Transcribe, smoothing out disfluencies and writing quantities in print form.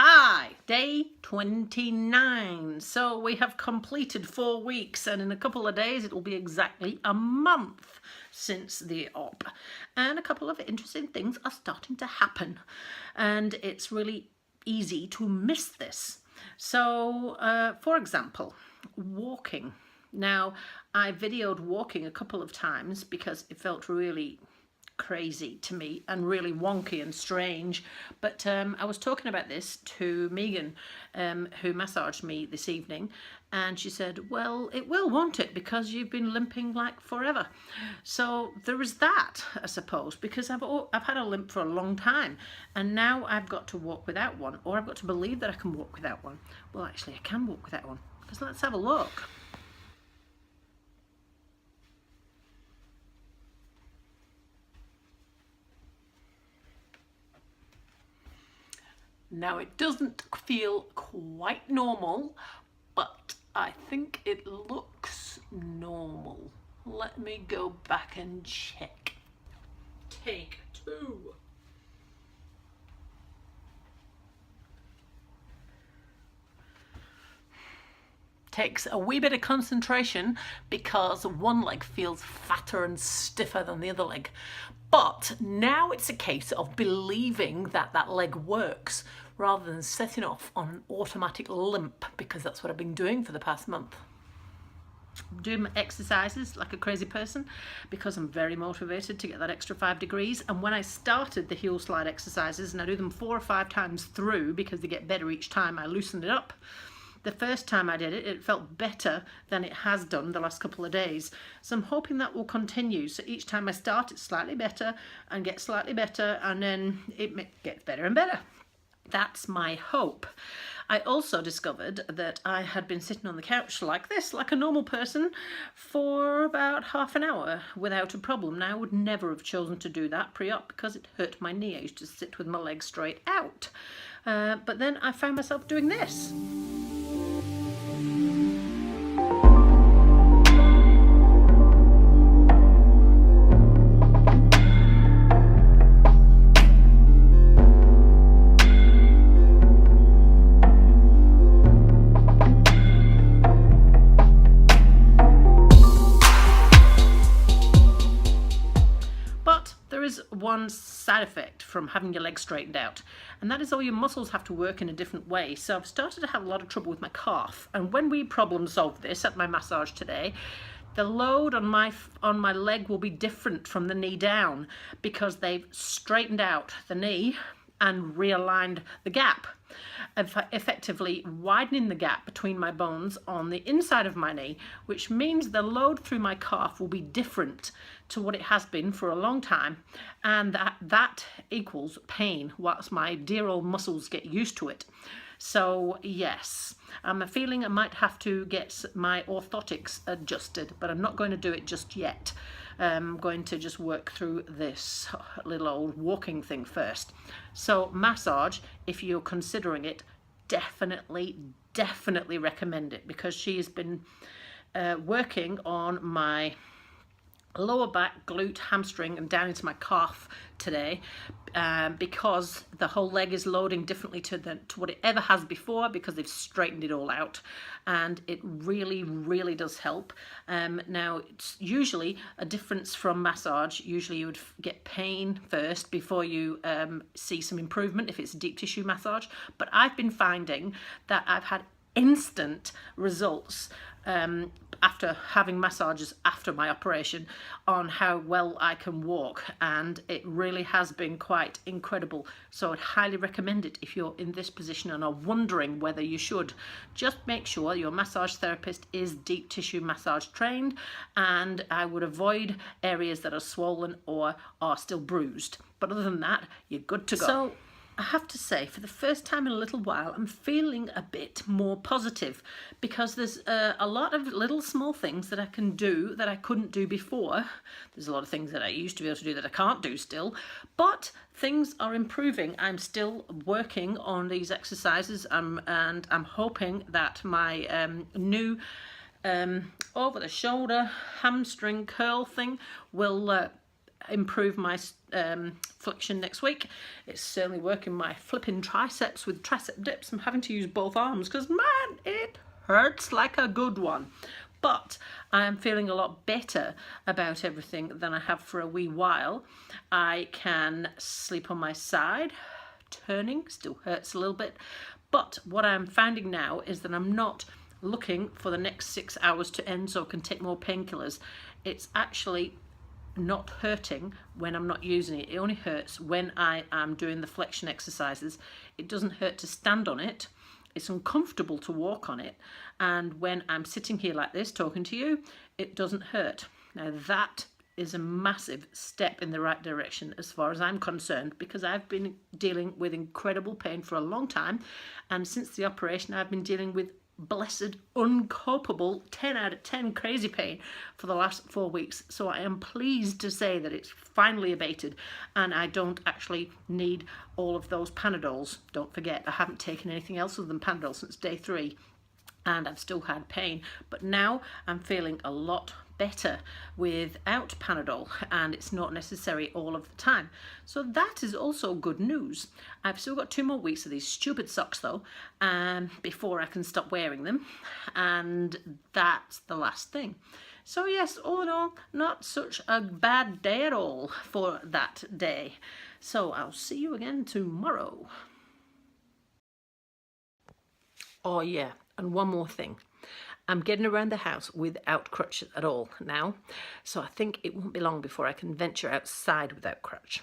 Hi, day 29. So we have completed 4 weeks, and in a couple of days it will be exactly a month since the op. And a couple of interesting things are starting to happen, and it's really easy to miss this. So, for example, walking. Now, I videoed walking a couple of times because it felt really crazy to me and really wonky and strange, but I was talking about this to Megan, who massaged me this evening, and she said, well, it will, won't it, because you've been limping like forever. So there is that, I suppose, because I've had a limp for a long time, and now I've got to walk without one, or I've got to believe that I can walk without one. Well, actually I can walk without one, because let's have a look. Now, it doesn't feel quite normal, but I think it looks normal. Let me go back and check. Take 2. Takes a wee bit of concentration because one leg feels fatter and stiffer than the other leg. But now it's a case of believing that that leg works rather than setting off on an automatic limp, because that's what I've been doing for the past month. Doing my exercises like a crazy person because I'm very motivated to get that extra 5 degrees. And when I started the heel slide exercises, and I do them 4 or 5 times through because they get better each time I loosen it up, the first time I did it, it felt better than it has done the last couple of days. So I'm hoping that will continue. So each time I start, it's slightly better and get slightly better, and then it gets better and better. That's my hope. I also discovered that I had been sitting on the couch like this, like a normal person, for about half an hour without a problem. Now, I would never have chosen to do that pre-op because it hurt my knee. I used to sit with my legs straight out. But then I found myself doing this. One side effect from having your legs straightened out, and that is all your muscles have to work in a different way. So I've started to have a lot of trouble with my calf, and when we problem solved this at my massage today, the load on my leg will be different from the knee down because they've straightened out the knee and realigned the gap, effectively widening the gap between my bones on the inside of my knee, which means the load through my calf will be different to what it has been for a long time, and that equals pain whilst my dear old muscles get used to it. So yes, I'm feeling I might have to get my orthotics adjusted, but I'm not going to do it just yet. I'm going to just work through this little old walking thing first. So massage, if you're considering it, definitely recommend it, because she has been working on my lower back, glute, hamstring, and down into my calf today, because the whole leg is loading differently to what it ever has before, because they've straightened it all out, and it really does help. Now, it's usually a difference from massage. Usually you would get pain first before you see some improvement if it's a deep tissue massage, but I've been finding that I've had instant results after having massages after my operation on how well I can walk, and it really has been quite incredible. So I'd highly recommend it if you're in this position and are wondering whether you should. Just make sure your massage therapist is deep tissue massage trained, and I would avoid areas that are swollen or are still bruised. But other than that, you're good to go. So I have to say, for the first time in a little while, I'm feeling a bit more positive, because there's a lot of little small things that I can do that I couldn't do before. There's a lot of things that I used to be able to do that I can't do still, but things are improving. I'm still working on these exercises, and I'm hoping that my new over the shoulder hamstring curl thing will improve my flexion next week. It's certainly working my flipping triceps with tricep dips. I'm having to use both arms because, man, it hurts like a good one. But I am feeling a lot better about everything than I have for a wee while. I can sleep on my side. Turning still hurts a little bit, but what I'm finding now is that I'm not looking for the next 6 hours to end so I can take more painkillers. It's actually not hurting when I'm not using it. It only hurts when I am doing the flexion exercises. It doesn't hurt to stand on it. It's uncomfortable to walk on it, and when I'm sitting here like this talking to you, it doesn't hurt. Now that is a massive step in the right direction as far as I'm concerned, because I've been dealing with incredible pain for a long time, and since the operation I've been dealing with blessed, uncopable 10 out of 10 crazy pain for the last 4 weeks. So I am pleased to say that it's finally abated and I don't actually need all of those Panadols. Don't forget, I haven't taken anything else other than Panadol since day 3, and I've still had pain, but now I'm feeling a lot better without Panadol, and it's not necessary all of the time. So that is also good news. I've still got 2 more weeks of these stupid socks though, before I can stop wearing them, and that's the last thing. So yes, all in all, not such a bad day at all for that day. So I'll see you again tomorrow. Oh yeah, and one more thing. I'm getting around the house without crutches at all now, so I think it won't be long before I can venture outside without crutch.